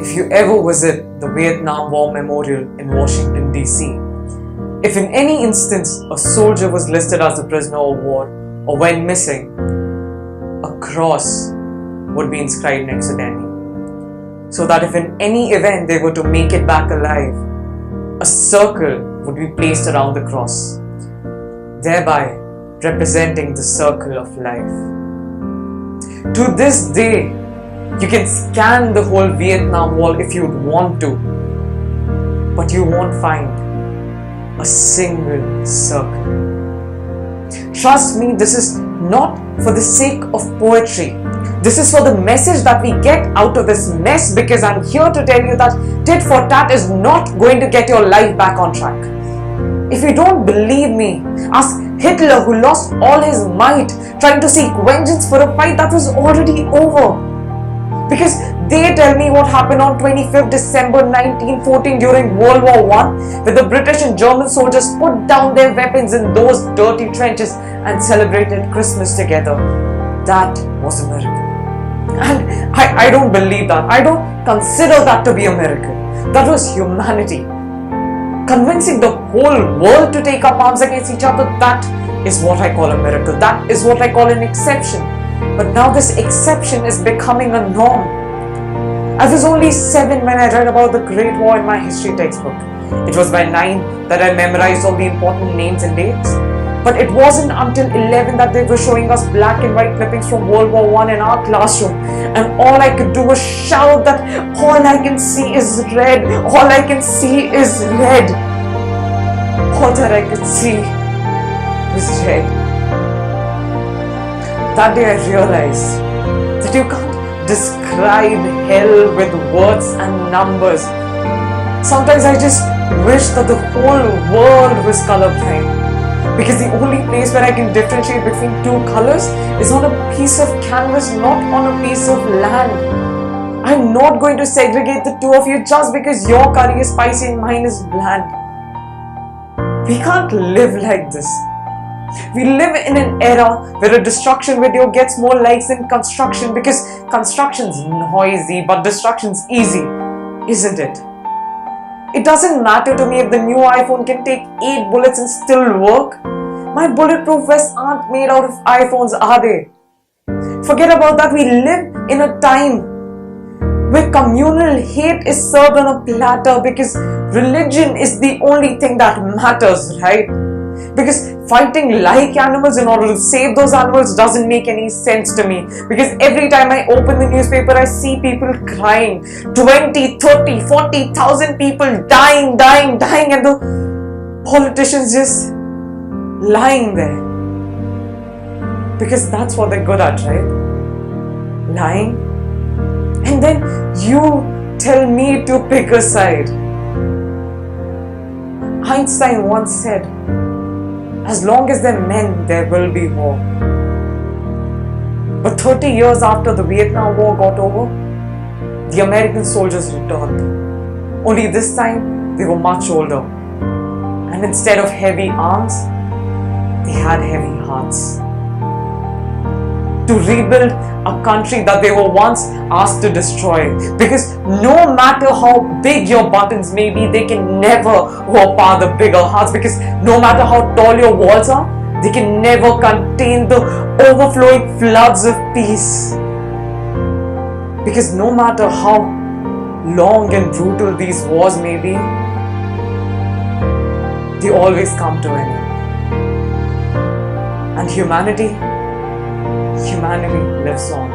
if you ever visit the Vietnam War Memorial in Washington, D.C., if in any instance a soldier was listed as a prisoner of war or went missing, a cross would be inscribed next to their name, so that if in any event they were to make it back alive, a circle would be placed around the cross, thereby representing the circle of life. To this day, you can scan the whole Vietnam Wall if you'd want to, but you won't find a single circle. Trust me, this is not for the sake of poetry. This is for the message that we get out of this mess, because I'm here to tell you that tit for tat is not going to get your life back on track. If you don't believe me, ask Hitler, who lost all his might trying to seek vengeance for a fight that was already over. Because they tell me what happened on 25th December 1914 during World War I, where the British and German soldiers put down their weapons in those dirty trenches and celebrated Christmas together. That was a miracle. And I don't believe that. I don't consider that to be a miracle. That was humanity convincing the whole world to take up arms against each other. That is what I call a miracle. That is what I call an exception. But now this exception is becoming a norm. I was only 7 when I read about the Great War in my history textbook. It was by 9 that I memorized all the important names and dates. But it wasn't until 11 that they were showing us black and white clippings from World War I in our classroom. And all I could do was shout that all I can see is red. All I can see is red. All that I could see was red. That day I realized that you can't describe hell with words and numbers. Sometimes I just wish that the whole world was colorblind, because the only place where I can differentiate between two colors is on a piece of canvas, not on a piece of land. I'm not going to segregate the two of you just because your curry is spicy and mine is bland. We can't live like this. We live in an era where a destruction video gets more likes than construction, because construction's noisy but destruction's easy, isn't it? It doesn't matter to me if the new iPhone can take 8 bullets and still work. My bulletproof vests aren't made out of iPhones, are they? Forget about that. We live in a time where communal hate is served on a platter, because religion is the only thing that matters, right? Because fighting like animals in order to save those animals doesn't make any sense to me. Because every time I open the newspaper, I see people crying. 20, 30, 40,000 people dying, and the politicians just lying there. Because that's what they're good at, right? Lying. And then you tell me to pick a side. Einstein once said, as long as there are men, there will be war. But 30 years after the Vietnam War got over, the American soldiers returned. Only this time, they were much older. And instead of heavy arms, they had heavy hearts. To rebuild a country that they were once asked to destroy. Because no matter how big your buttons may be, they can never overpower the bigger hearts. Because no matter how tall your walls are, they can never contain the overflowing floods of peace. Because no matter how long and brutal these wars may be, they always come to an end. And humanity lives on.